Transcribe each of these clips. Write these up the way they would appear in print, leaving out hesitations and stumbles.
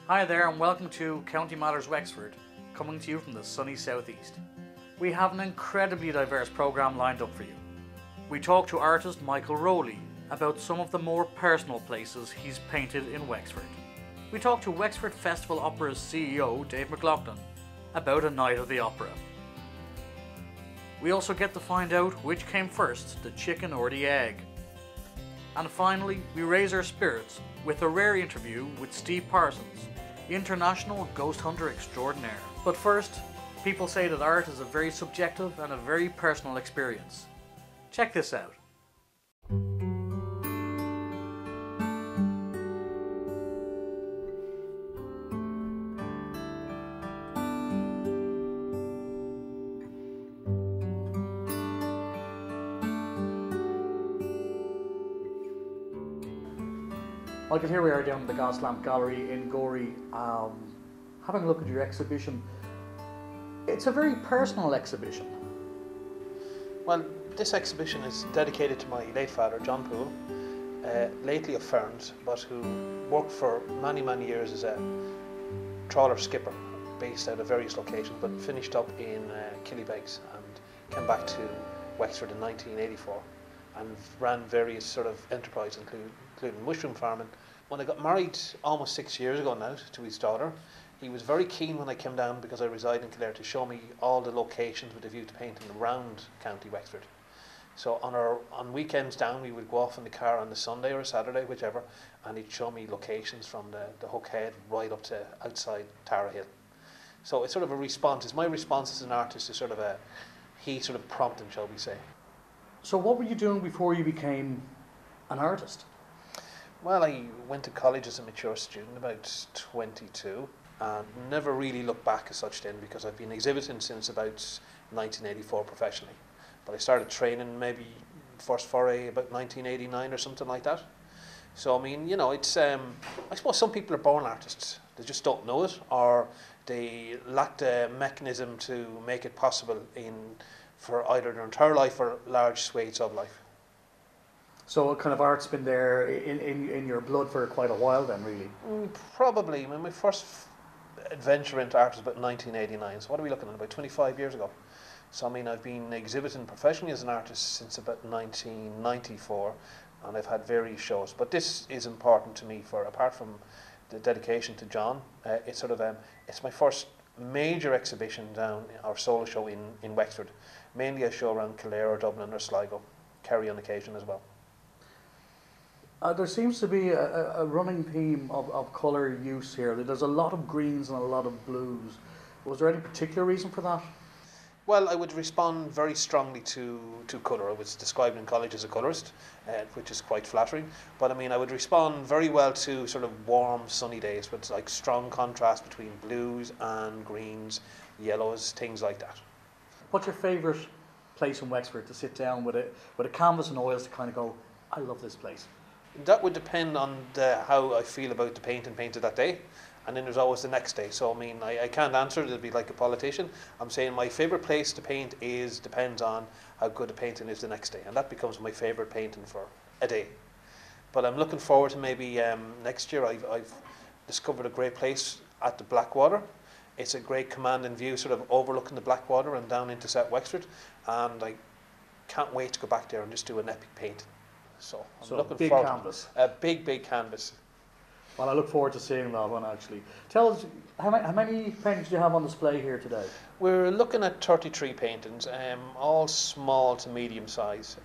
Hi there and welcome to County Matters Wexford, coming to you from the sunny southeast. We have an incredibly diverse programme lined up for you. We talk to artist Michael Rowley about some of the more personal places he's painted in Wexford. We talk to Wexford Festival Opera's CEO Dave McLaughlin about a night of the opera. We also get to find out which came first, the chicken or the egg. And finally, we raise our spirits with a rare interview with Steve Parsons, international ghost hunter extraordinaire. But first, people say that art is a very subjective and a very personal experience. Check this out. Michael, here we are down in the Gas Lamp Gallery in Gorey, having a look at your exhibition. It's a very personal exhibition. Well, this exhibition is dedicated to my late father, John Poole, lately of Ferns, but who worked for many, many years as a trawler skipper based out of various locations, but finished up in Killybegs and came back to Wexford in 1984 and ran various sort of enterprises, including mushroom farming. When I got married almost 6 years ago now to his daughter, he was very keen when I came down, because I reside in Kildare, to show me all the locations with a view to painting around County Wexford. So on weekends down, we would go off in the car on the Sunday or Saturday, whichever, and he'd show me locations from the Hook Head right up to outside Tara Hill. So it's sort of a response. It's my response as an artist to he sort of prompting, shall we say. So what were you doing before you became an artist? Well, I went to college as a mature student, about 22, and never really looked back as such then, because I've been exhibiting since about 1984 professionally. But I started training maybe first foray about 1989 or something like that. So I mean, you know, it's I suppose some people are born artists. They just don't know it, or they lack the mechanism to make it possible for either their entire life or large swathes of life. So kind of art's been there in your blood for quite a while then, really? Probably. I mean, my first adventure into art was about 1989. So what are we looking at? About 25 years ago. So I mean, I've been exhibiting professionally as an artist since about 1994, and I've had various shows. But this is important to me, for apart from the dedication to John, it's sort of it's my first major exhibition down, or solo show in Wexford. Mainly a show around Kildare or Dublin or Sligo, Kerry on occasion as well. There seems to be a running theme of colour use here. There's a lot of greens and a lot of blues. Was there any particular reason for that? Well, I would respond very strongly to colour. I was described in college as a colourist, which is quite flattering. But I mean, I would respond very well to sort of warm, sunny days with like strong contrast between blues and greens, yellows, things like that. What's your favourite place in Wexford to sit down with a canvas and oils to kind of go, I love this place? That would depend on how I feel about the painting painted that day, and then there's always the next day. So I mean, I can't answer it. It'll be like a politician. I'm saying my favourite place to paint depends on how good the painting is the next day, and that becomes my favourite painting for a day. But I'm looking forward to maybe next year. I've discovered a great place at the Blackwater. It's a great commanding view, sort of overlooking the Blackwater and down into South Wexford, and I can't wait to go back there and just do an epic painting. So I'm looking big forward canvas. to a big canvas. Well, I look forward to seeing that one actually. Tell us, how many paintings do you have on display here today? We're looking at 33 paintings, all small to medium size.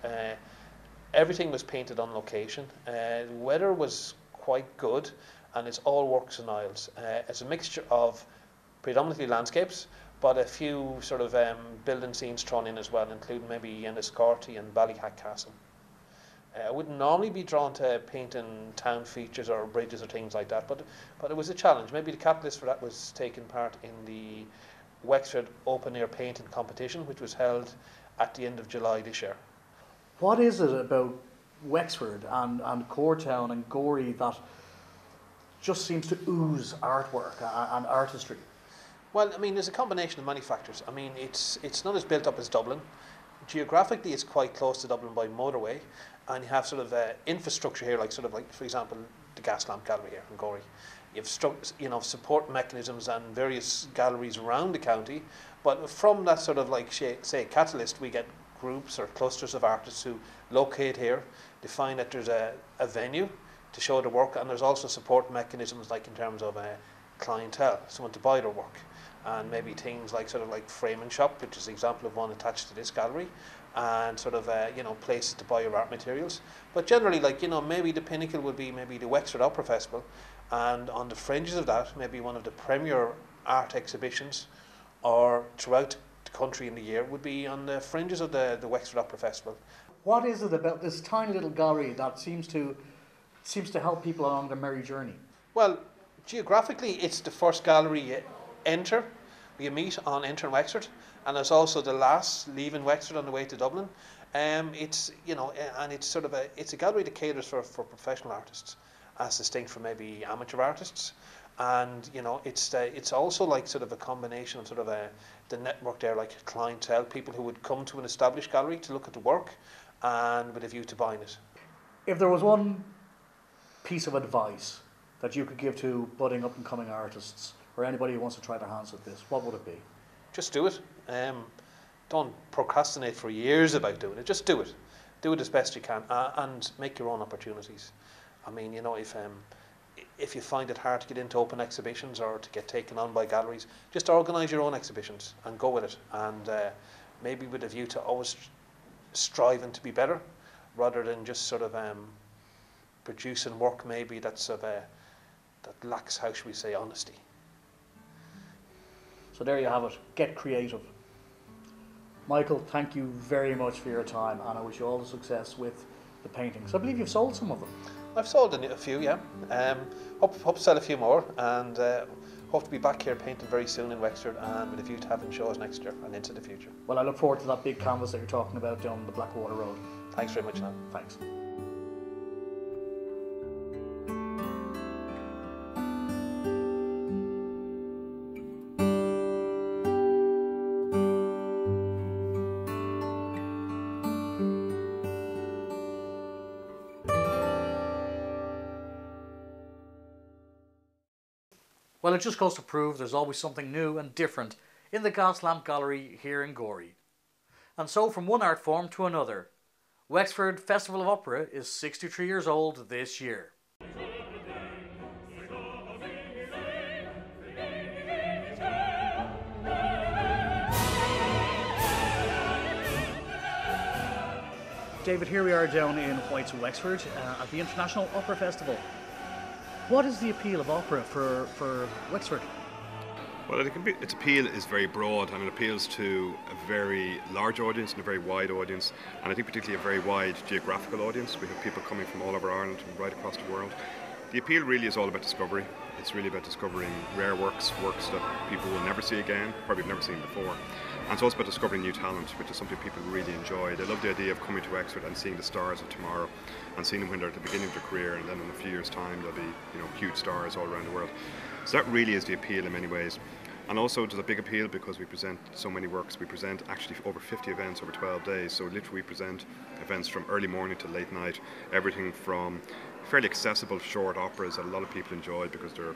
Everything was painted on location. The weather was quite good, and it's all works in oils. It's a mixture of predominantly landscapes, but a few sort of building scenes thrown in as well, including maybe Enniscorthy and Ballyhack Castle. I wouldn't normally be drawn to painting town features or bridges or things like that, but it was a challenge. Maybe the catalyst for that was taking part in the Wexford Open Air Painting Competition, which was held at the end of July this year. What is it about Wexford and Coretown and Gorey that just seems to ooze artwork and artistry? Well, I mean, there's a combination of many factors. I mean, it's not as built up as Dublin. Geographically, it's quite close to Dublin by motorway, and you have sort of infrastructure here, like for example, the Gas Lamp Gallery here in Gorey. you have support mechanisms and various galleries around the county. But from that sort of like say catalyst, we get groups or clusters of artists who locate here. They find that there's a venue to show their work, and there's also support mechanisms like in terms of clientele, someone to buy their work, and maybe things like sort of like frame and shop, which is an example of one attached to this gallery, and sort of places to buy your art materials. But generally, like maybe the pinnacle would be maybe the Wexford Opera Festival, and on the fringes of that, maybe one of the premier art exhibitions, or throughout the country in the year, would be on the fringes of the Wexford Opera Festival. What is it about this tiny little gallery that seems to help people along their merry journey? Well, geographically, it's the first gallery you enter, you meet on entering Wexford, and it's also the last leaving Wexford on the way to Dublin. It's and it's sort of it's a gallery that caters for professional artists, as distinct from maybe amateur artists. And it's also like sort of a combination of sort of the network there, like clientele, people who would come to an established gallery to look at the work, and with a view to buying it. If there was one piece of advice that you could give to budding up and coming artists, or anybody who wants to try their hands at this, what would it be? Just do it. Don't procrastinate for years about doing it. Just do it. Do it as best you can, and make your own opportunities. I mean, if you find it hard to get into open exhibitions or to get taken on by galleries, just organise your own exhibitions and go with it. And maybe with a view to always striving to be better, rather than just sort of producing work maybe that's that lacks, how should we say, honesty. So there you have it. Get creative. Michael, thank you very much for your time, and I wish you all the success with the paintings. I believe you've sold some of them. I've sold a few, yeah. Hope to sell a few more, and hope to be back here painting very soon in Wexford, and with a view to having shows next year and into the future. Well, I look forward to that big canvas that you're talking about down the Blackwater Road. Thanks very much, Nan. Thanks. Well, it just goes to prove there's always something new and different in the Gaslamp Gallery here in Gorey. And so from one art form to another, Wexford Festival of Opera is 63 years old this year. David, here we are down in White's Wexford at the International Opera Festival. What is the appeal of opera for Wexford? Well, its appeal is very broad, and it appeals to a very large audience and a very wide audience, and I think particularly a very wide geographical audience. We have people coming from all over Ireland and right across the world. The appeal really is all about discovery. It's really about discovering rare works that people will never see again, probably have never seen before. And it's also about discovering new talent, which is something people really enjoy. They love the idea of coming to Wexford and seeing the stars of tomorrow, and seeing them when they're at the beginning of their career, and then in a few years' time they'll be, huge stars all around the world. So that really is the appeal in many ways. And also there's a big appeal because we present so many works. We present actually over 50 events over 12 days. So literally we present events from early morning to late night, everything from fairly accessible short operas that a lot of people enjoy because they're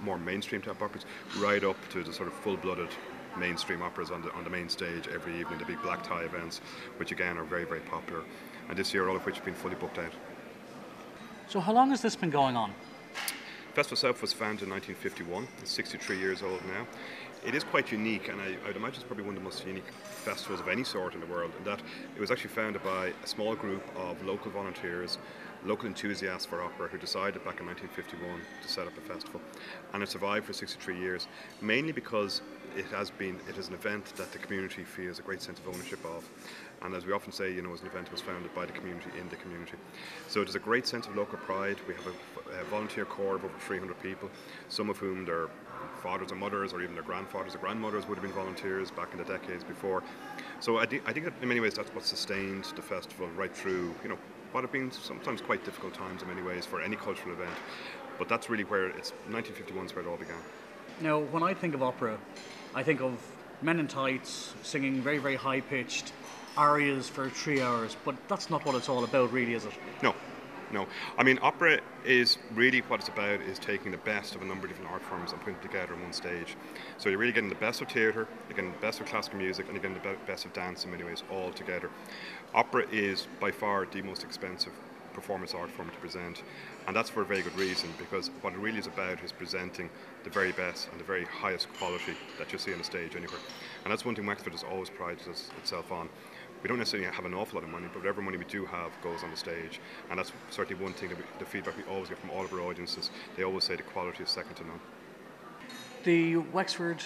more mainstream type operas, right up to the sort of full-blooded mainstream operas on the main stage every evening, the big black tie events, which again are very, very popular. And this year all of which have been fully booked out. So how long has this been going on? The festival itself was founded in 1951. It's 63 years old now. It is quite unique, and I'd imagine it's probably one of the most unique festivals of any sort in the world, in that it was actually founded by a small group of local volunteers, local enthusiasts for opera, who decided back in 1951 to set up a festival, and it survived for 63 years, mainly because it is an event that the community feels a great sense of ownership of. And as we often say, it was an event that was founded by the community in the community. So it is a great sense of local pride. We have a volunteer corps of over 300 people, some of whom their fathers and mothers, or even their grandfathers or grandmothers would have been volunteers back in the decades before. So I think that in many ways that's what sustained the festival right through, what have been sometimes quite difficult times in many ways for any cultural event. But that's really where 1951 is where it all began. Now, when I think of opera, I think of men in tights singing very, very high-pitched arias for 3 hours, but that's not what it's all about, really, is it? No, No, I mean opera is really what it's about is taking the best of a number of different art forms and putting it together on one stage. So you're really getting the best of theatre, you're getting the best of classical music, and you're getting the best of dance in many ways all together. Opera is by far the most expensive performance art form to present, and that's for a very good reason, because what it really is about is presenting the very best and the very highest quality that you see on a stage anywhere. And that's one thing Wexford has always prided itself on. We don't necessarily have an awful lot of money, but whatever money we do have goes on the stage, and that's certainly one thing that the feedback we always get from all of our audiences. They always say the quality is second to none. The Wexford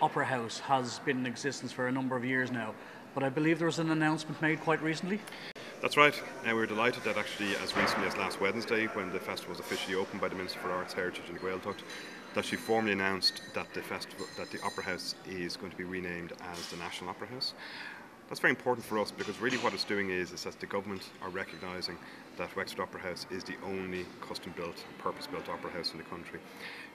Opera House has been in existence for a number of years now, but I believe there was an announcement made quite recently. That's right. We were delighted that actually as recently as last Wednesday, when the festival was officially opened by the Minister for Arts, Heritage and Gaeltacht, that she formally announced that the Opera House is going to be renamed as the National Opera House. That's very important for us, because really what it's doing is that the government are recognising that Wexford Opera House is the only custom-built, purpose-built opera house in the country.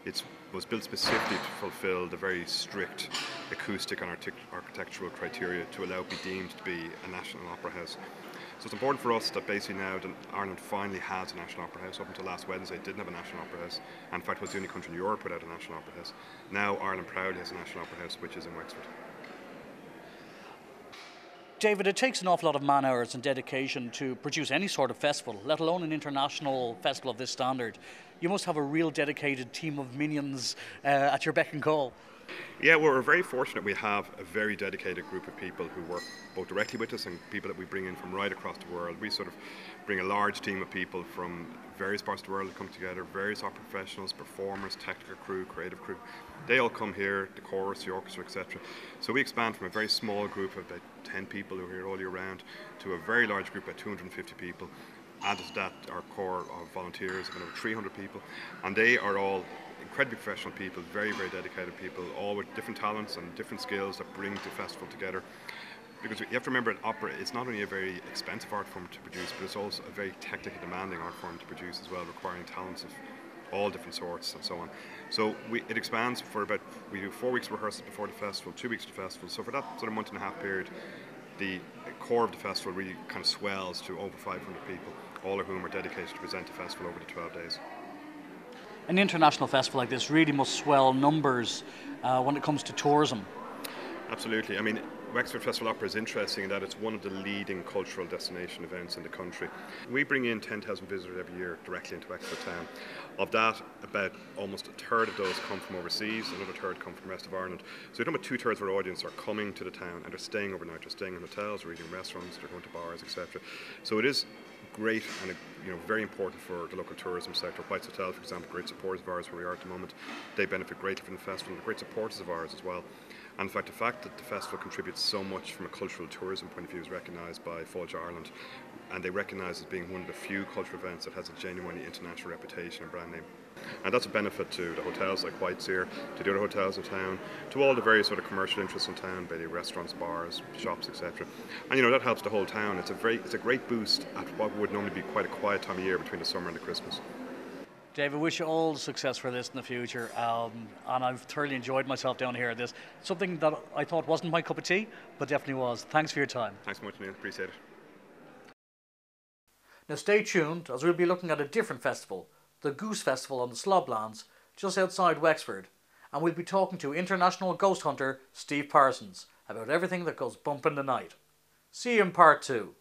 It was built specifically to fulfil the very strict acoustic and architectural criteria to allow it to be deemed to be a national opera house. So it's important for us that basically now that Ireland finally has a national opera house. Up until last Wednesday it didn't have a national opera house, and in fact it was the only country in Europe without a national opera house. Now Ireland proudly has a national opera house, which is in Wexford. David, it takes an awful lot of man hours and dedication to produce any sort of festival, let alone an international festival of this standard. You must have a real dedicated team of minions at your beck and call. Yeah, well, we're very fortunate. We have a very dedicated group of people who work both directly with us and people that we bring in from right across the world. We sort of bring a large team of people from various parts of the world that come together, various opera professionals, performers, technical crew, creative crew. They all come here, the chorus, the orchestra, etc. So we expand from a very small group of about 10 people who are here all year round to a very large group of 250 people. Added to that, our core of volunteers of over 300 people, and they are all incredibly professional people, very, very dedicated people, all with different talents and different skills that bring the festival together. Because you have to remember that opera is not only a very expensive art form to produce, but it's also a very technically demanding art form to produce as well, requiring talents of all different sorts and so on. So it expands for about, we do 4 weeks of rehearsals before the festival, 2 weeks to the festival. So for that sort of month and a half period, the core of the festival really kind of swells to over 500 people, all of whom are dedicated to present the festival over the 12 days. An international festival like this really must swell numbers when it comes to tourism. Absolutely. I mean, Wexford Festival Opera is interesting in that it's one of the leading cultural destination events in the country. We bring in 10,000 visitors every year directly into Wexford town. Of that, about almost a third of those come from overseas, another third come from the rest of Ireland. So you're talking about 2/3 of our audience are coming to the town and they're staying overnight. They're staying in hotels, they're eating in restaurants, they're going to bars, etc. So it is great and very important for the local tourism sector. White's Hotel, for example, great supporters of ours where we are at the moment. They benefit greatly from the festival. They're great supporters of ours as well. And in fact, the fact that the festival contributes so much from a cultural tourism point of view is recognised by Fáilte Ireland, and they recognise it as being one of the few cultural events that has a genuinely international reputation and brand name. And that's a benefit to the hotels like White's here, to the other hotels in town, to all the various sort of commercial interests in town, be they restaurants, bars, shops, etc. And that helps the whole town. It's a great boost at what would normally be quite a quiet time of year between the summer and the Christmas. David, wish you all the success for this in the future, and I've thoroughly enjoyed myself down here at this. Something that I thought wasn't my cup of tea, but definitely was. Thanks for your time. Thanks so much, Neil. Appreciate it. Now stay tuned, as we'll be looking at a different festival, the Goose Festival on the Sloblands, just outside Wexford, and we'll be talking to international ghost hunter Steve Parsons about everything that goes bump in the night. See you in part 2.